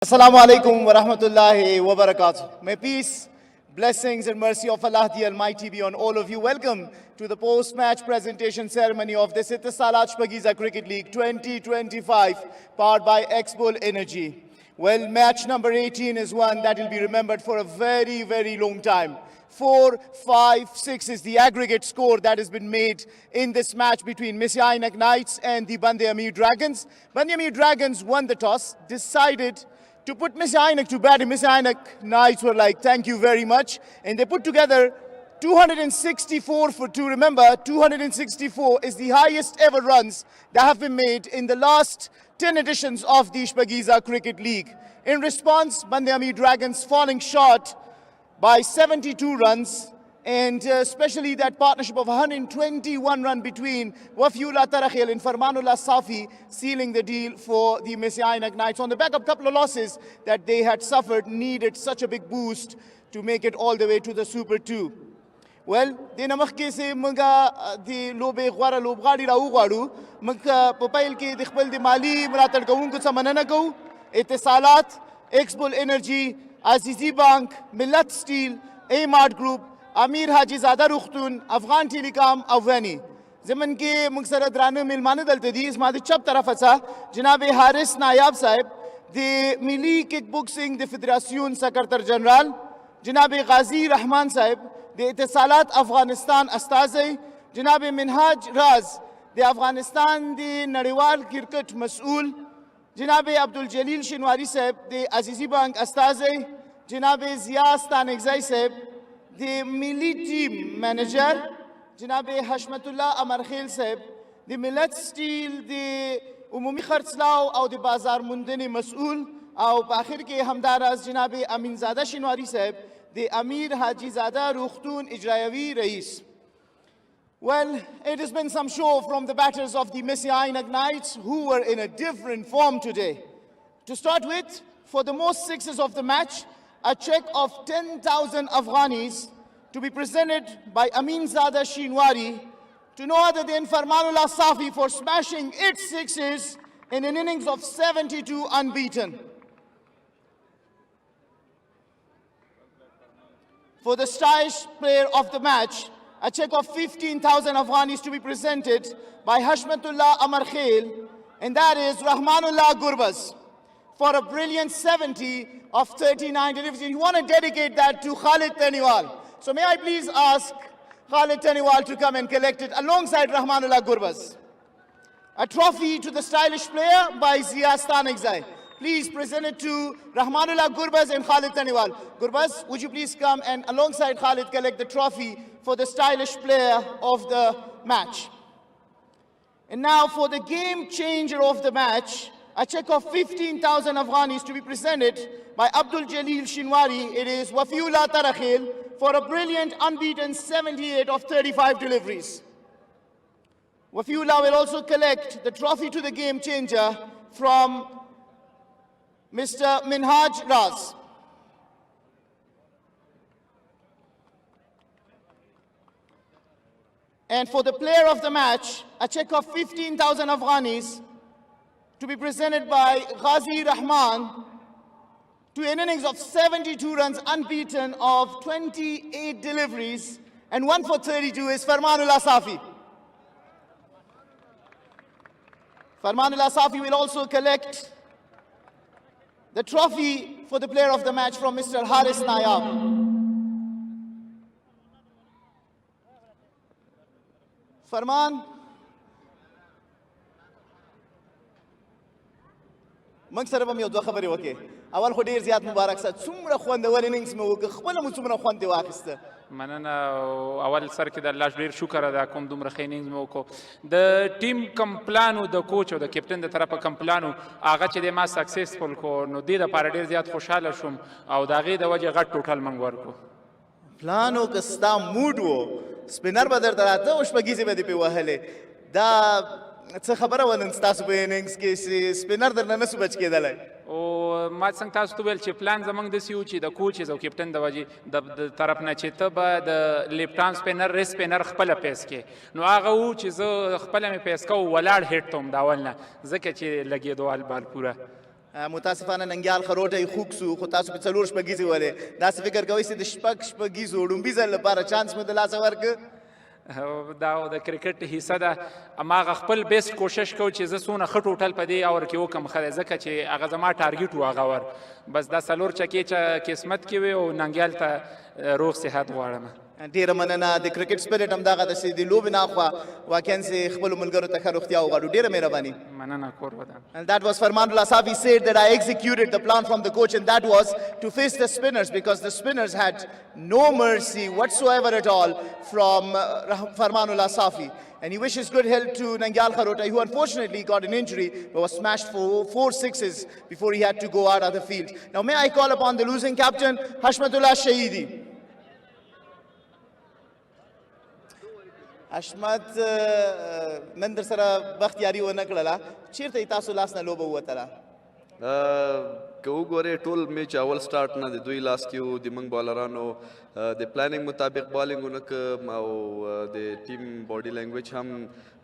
Assalamu alaikum wa rahmatullahi wa barakatuh. May peace, blessings and mercy of Allah the Almighty be on all of you. Welcome to the post-match presentation ceremony of the Etisalat Shpageeza Cricket League 2025 powered by X-Bull Energy. Well, match number 18 is one that will be remembered for a very, very long time. 4-5-6 is the aggregate score that has been made in this match between Missy Ainak Knights and the Bande Amir Dragons. Bande Amir Dragons won the toss, decided to put Missy Ainak to bat. Missy Ainak Knights were like, thank you very much. And they put together 264 for 2. Remember, 264 is the highest ever runs that have been made in the last 10 editions of the Shpageeza Cricket League. In response, Bande Amir Dragons falling short by 72 runs, and especially that partnership of 121 run between Wafiullah Tarakhil and Farmanullah Safi sealing the deal for the Missy Ainak Knights. On the back of a couple of losses that they had suffered, needed such a big boost to make it all the way to the Super 2. Well, د نمخکې سه موږ د لوبې غوړه لوبغاړي راوغواړو. موږ په پیل کې د خپل د مالي ملاتړ کوونکو څخه مننه کوو. اتصالات، X-Bull Energy، عزیزی بانک، ملت سټیل، ایمارټ ګروپ، امیر حاجی زاده روغتون، افغان ټیلیکام او ویني. زمن کې موږ سره درانه میلمانه دلته دي. زما د چپ طرفه څخه جناب حارث نایاب صاحب د ملي کیک بوکسینګ د فدراسیون سکرټر جنرال، جناب غازی رحمان صاحب د اتصالات افغانستان استازی، جناب منهاج راز د افغانستان د نړیوال کرکټ مسؤل، جناب عبدالجلیل شنواری صاحب د عزیزی بانک استازی، جناب ضیا ستانکزی صاحب د ملی ټیم منیجر، جناب حشمت الله امرخیل صاحب د ملت سټیل د عمومي خرڅلاو او د بازار موندنې مسؤل، او په اخر کې همداراز جناب امین زاده شنواری صاحب د امیر حاجی زاده روغتون اجرایوي رئیس. Well, it has been some show from the batters of the Missy Ainak Knights, who were in a different form today. To start with, for the most sixes of the match, a check of 10,000 Afghanis to be presented by Amin Zada Shinwari to no other than Farmanullah Safi for smashing its sixes in an innings of 72 unbeaten. For the stylish player of the match, a check of 15,000 Afghanis to be presented by Hashmatullah Amarkhail, and that is Rahmanullah Gurbaz, for a brilliant 70 of 39 deliveries. You want to dedicate that to Khalid Taniwal. So may I please ask Khalid Taniwal to come and collect it alongside Rahmanullah Gurbaz. A trophy to the stylish player by ضیا ستانکزی. Please present it to Rahmanullah Gurbaz and Khalid Taniwal. Gurbaz, would you please come and alongside Khalid collect the trophy for the stylish player of the match. And now for the game changer of the match, a check of 15,000 Afghanis to be presented by Abdul Jalil Shinwari. It is Wafiullah Tarakhil for a brilliant unbeaten 78 of 35 deliveries. Wafiullah will also collect the trophy to the game changer from Mr. Minhaj Raz. And for the player of the match, a check of 15,000 Afghanis to be presented by Ghazi Rahman to an innings of 72 runs unbeaten of 28 deliveries, and 1 for 32 is Farmanullah Safi. Farmanullah Safi will also collect the trophy for the player of the match from Mr. Haris Nayab. فرمان موږ سره به مې یو دوه خبرې وکړې. اول خو ډېر زیات مبارک سه، څومره خوندور اننګس مې وکړ، خپله مو څومره خوند یې واخیسته. مننه. اول سر کې د الله ډېر شکر ادا کوم دومره ښه اننګز مې وکړو. د ټیم کم پلان و د کوچ او د کپټن د طرفه کم پلان و هغه چې دی ما سکسسفل کو، نو دې دپاره ډېر زیات خوشحاله شوم او د هغې د وجې غټ ټوټل موږ ورکړو. پلان و که ستا موډ و سپینر به درته راته او شپږیزې به دې پې وهلې. دا څه خبره وه نن ستاسو په اننګس کې چې سپینر درنه نه سو بچ کېدلی؟ او ما څنګه تاسو ته ویل چې پلان زموږ داسې و چې د کوچز او کپټن د وجې د طرف نه چې ته به د لیفټان سپینر ریس سپینر خپله پیس کې، نو هغه و چې زه خپله مې پیس کوم ولاړ هیټ ته وم د اول نه، ځکه چې لګېدو بال پوره. متاسفانه ننګیال خروټی خوږ سو خو تاسو په څلور شپږیزې ولې داسې فکر کوئ چې د شپږیزو ړومبي ځل لپاره چانس مو د لاسه ورکړه دا د کرکټ حصه ده هماغه خپل بیسټ کوشش کوم چې زه څونه ښه ټوټل په دې اور کې وکړم ښه دی ځکه چې هغه زما ټارګېټ و هغه ور بس دا څلور چکې چې قسمت کې وي او ننګیال ته روغ صحت غواړم ډیره مننه د کرکټ سپیرټ همدغه ده چې د لوبې نه خوا واقعا چې خپلو ملګرو ته ښه روغتیا وغواړو ډیره مهرباني مننه کور ودان And that was Farmanullah Safi said that I executed the plan from the coach, and that was to face the spinners because the spinners had no mercy whatsoever at all from Farmanullah Safi. And he wishes good health to Nangyal Kharotai, who unfortunately got an injury but was smashed for 4 sixes before he had to go out of the field. Now may I call upon the losing captain, Hashmatullah Shahidi. حشمت نن در سره بختیاري ونه کړله چیرته یې تاسو لاس نه لوبه ووتله که وګورئ ټول میچ اول سټارټ نه د دوی لاس کې و د موږ بالرانو د پلانینګ مطابق بالینګ ونه کړم او د ټیم باډي لینګویج هم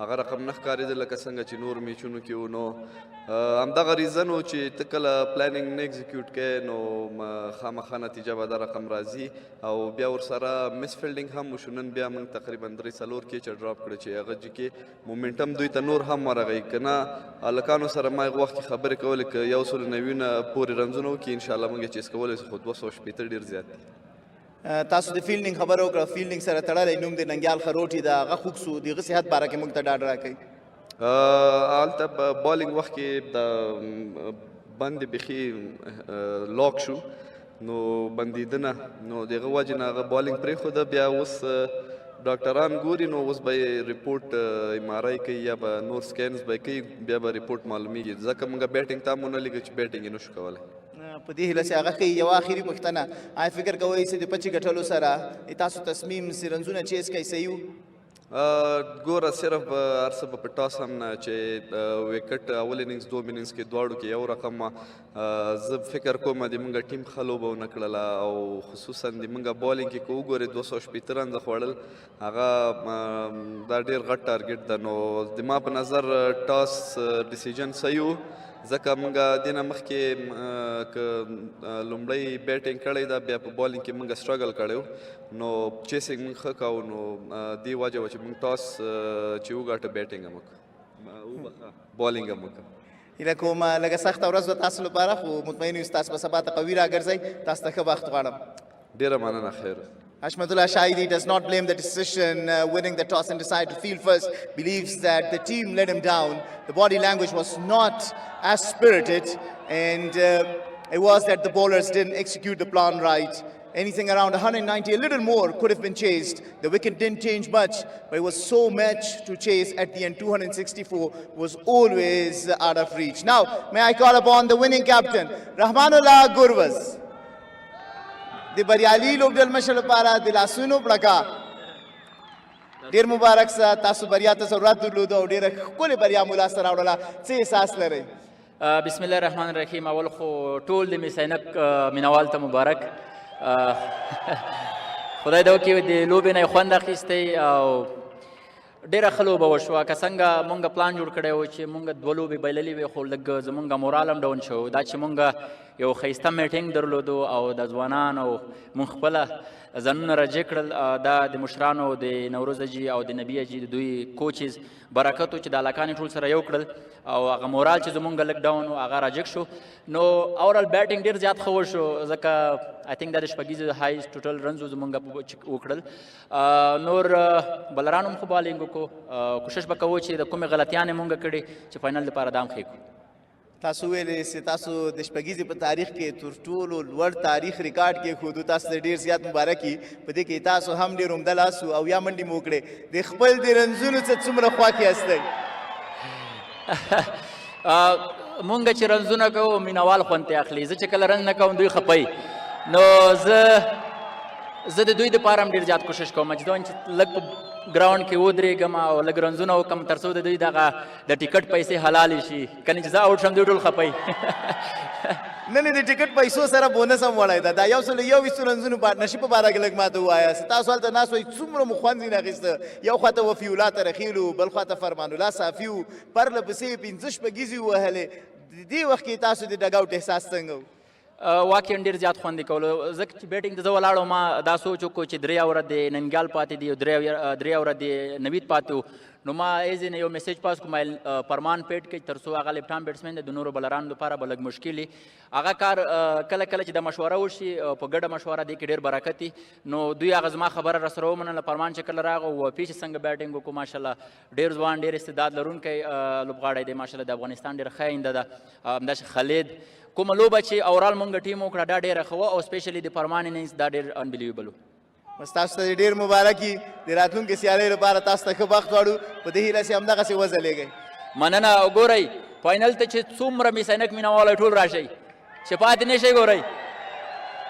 هغه رقم نه ښکارېده لکه څنګه چې نور میچونو کې و نو همدغه ریزن و چې ته کله پلانینګ نه ایگزیکیوټ کوې نو خامخا نتیجه به دا رقم راځي او بیا ورسره مس فیلډینګ هم وشو نن بیا موږ تقریبا 3-4 کیچ ډراپ کړه چې هغه کې مومنټم دوی ته نور هم ورغی که نه هلکانو سره ما هغه وخت کې خبرې کولې که 190 پورې رنزونه وکړي انشاءالله موږ یې چیز کولی شو خو 260 ډېر زیات دي تاسو د فیلډینګ خبره وکړه فیلډینګ سره تړلی نوم د ننګیال خروټي د هغه خوږ سو د هغه صحت باره کې موږ ته ډاډ راکوي هلته بالینګ وخت کې د بندې بیخي لاک شو نو بندېدنه نو د هغه وجې نه هغه بالینګ پرېښوده بیا اوس ډاکټران ګوري نو اوس به یې ریپورټ ایم آر آی کوي یا به نور سکینز به یې کوي بیا به ریپورټ معلومیږي ځکه موږ بیټینګ ته هم ونه لېږه چې بیټینګ یې نشو کولی په دې هیله چې هغه ښیي یوه آخري پوښتنه آیا فکر کوئ چې د پچې ګټلو سره تاسو تصمیم چې رنزونه چیز کوي صحیح و ګوره صرف هر څه به په ټاس هم نه چې وکټ اول اننګز دوم اننګز کې دواړو کې یو رقم زه فکر کوم د موږ ټیم ښه لوبه ونه کړله او خصوصا د موږ بالینګ کې که وګورې 260 رنزه خوړل هغه دا ډېر غټ ټارګېټ ده نو د ما په نظر ټاس ډیسیژن صحیح و ځکه موږ دې نه مخکې که لومړی بیټینګ کړی ده بیا په بالینګ کې موږ سټرګل کړی نو چیسینګ موږ ښه کوو نو دې وجه وه چې موږ ټاس چې وګاټه بیټینګ هم وکړه بالینګ هم وکړه هیله کوم لږه سخته ورځ به تاسو لپاره خو مطمئن یو تاسو به سبا ته قوي راګرځئ تاسو ته ښه بخت غواړم ډېره مننه خیر Hashmatullah Shahidi does not blame the decision winning the toss and decide to field first, believes that the team let him down. The body language was not as spirited, and it was that the bowlers didn't execute the plan right. Anything around 190, a little more could have been chased. The wicket didn't change much, but it was so much to chase at the end. 264 was always out of reach. Now, may I call upon the winning captain, Rahmanullah Gurvaz. د بریالي لوبډل مشر لپاره د لاسونو پړکا ډېر مبارک سه تاسو بریا ته ضرورت درلوده او ډېره ښکلې بریا مو لاسته راوړله څه احساس لرئ بسم الله الرحمن الرحیم اول خو ټول د میسینک مینوال ته مبارک خدای دې وکړي د لوبې نه یې خوند اخیستی او ډېره ښه لوبه وشوه که څنګه مونږ پلان جوړ کړی و چې مونږ 2 لوبې بایللې وې خو لږ زمونږ مورال هم ډاون شو دا چې مونږ یو ښایسته میټینګ درلودو او د ځوانانو مونږ خپله ځانونه راجع کړل دا د مشرانو د نوروز اجي او د نبي اجي د دوی کوچز برکت و چې د هلکان ټول سره یو کړل او هغه مورال چې زمونږ لږ ډاون و هغه راجګ شو نو اورال بیټینګ ډېر زیات ښه وشو ځکه آی تھنک دا د شپږیزې هایست ټوټل رنز زمونږ وکړل نور بلرانو هم ښه بالینګ وکړو کوشش به کوو چې د کومې غلطیانې مونږ کړې چې فاینل دپاره دا هم ښې کړو تاسو ویلې چې تاسو د شپږیزې په تاریخ کې تر ټولو لوړ تاریخ ریکارډ کېښودو تاسو ته ډېر زیات مبارکي په دې کې تاسو هم ډېر عمده لاس او یا منډې مو وکړې د خپل د رنزونو څخه څومره خواکې هستئ مونږ چې رنزونه کوو مینوال خوند ترې اخلي زه چې کله رنز نه کوم دوی خپوي نو زه د دوی دپاره هم ډېر زیات کوشش کوم چې لږ په ګراونډ کې ودرېږم او لږ رنزونه وکړم تر څو د دوی دغه د ټیکټ پیسې حلالې شي کنې چې زه آوټ شم دوی ټول خپوي نه نه د ټیکټ پیسو سره بونس هم وړی ده دا 121 رنزونو پارټنرشپ په باره کې لږ ماته ووایاست تاسو هلته ناست وئ څومره مو خوند ځینې اخیسته یو خواته وفي الله ترخیل و بل خواته فرمان الله صافي و پرله پسې 15 شپږیزې ووهلې دې وخت کې تاسو د ډګ آوټ احساس څنګه و؟ واقعا ډېر زیات خوند یې کولو ځکه چې بیټینګ ته زه ولاړم ما دا سوچ وکړو چې 3 اوره د ننګیال پاتې دي او 3 اوره د نوید پاتې وو نو ما ایز یو میسیج پاس کوم پرمان پیټ کې تر څو هغه لیفټ هام بیټسمین د نورو بلرانو لپاره به لږ مشکل وي هغه کار کله کله چې د مشوره وشي په ګډه مشوره دی کې ډېر برکت وي نو دوی هغه زما خبره راسره ومنله پرمان چې کله راغی و پیچ څنګه بیټینګ وکړو ماشاءالله ډېر ځوان ډېر استعداد لرونکی لوبغاړی دی ماشاءالله د افغانستان ډېر ښه آینده ده همداسې خالد کومه لوبه چې اورال مونږ ټیم وکړه دا ډېره ښه وه او سپیشلی د پرمان اننګز دا ډېر انبلیویبل و بس تاسو ته ډېر مبارکي د راتلونکي سیالۍ لپاره تاسو ته ښه بخت غواړو په دې هیله چې همدغسې وځلېږئ مننه او ګورئ فاینل ته چې څومره میسینک مینهوالی ټول راشئ چې پاتې نه شئ ګورئ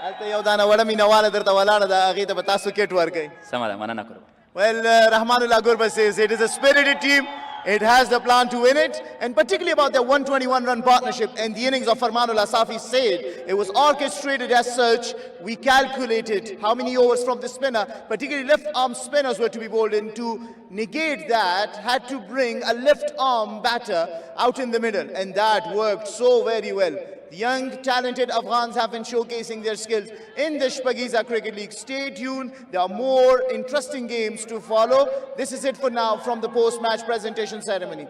هلته یو دانه وړه مینهواله درته ولاړه ده هغې ته به تاسو کټ ورکئ سمه ده مننه کوم Well, Rahmanullah Gurba says it is a spirited team. It has the plan to win it. And particularly about their 121-run partnership and the innings of Farmanullah Safi said it was orchestrated as such. We calculated how many overs from the spinner, particularly left-arm spinners were to be bowled in. To negate that, had to bring a left-arm batter out in the middle. And that worked so very well. The young, talented Afghans have been showcasing their skills in the Shpagiza Cricket League. Stay tuned. There are more interesting games to follow. This is it for now from the post-match presentation ceremony.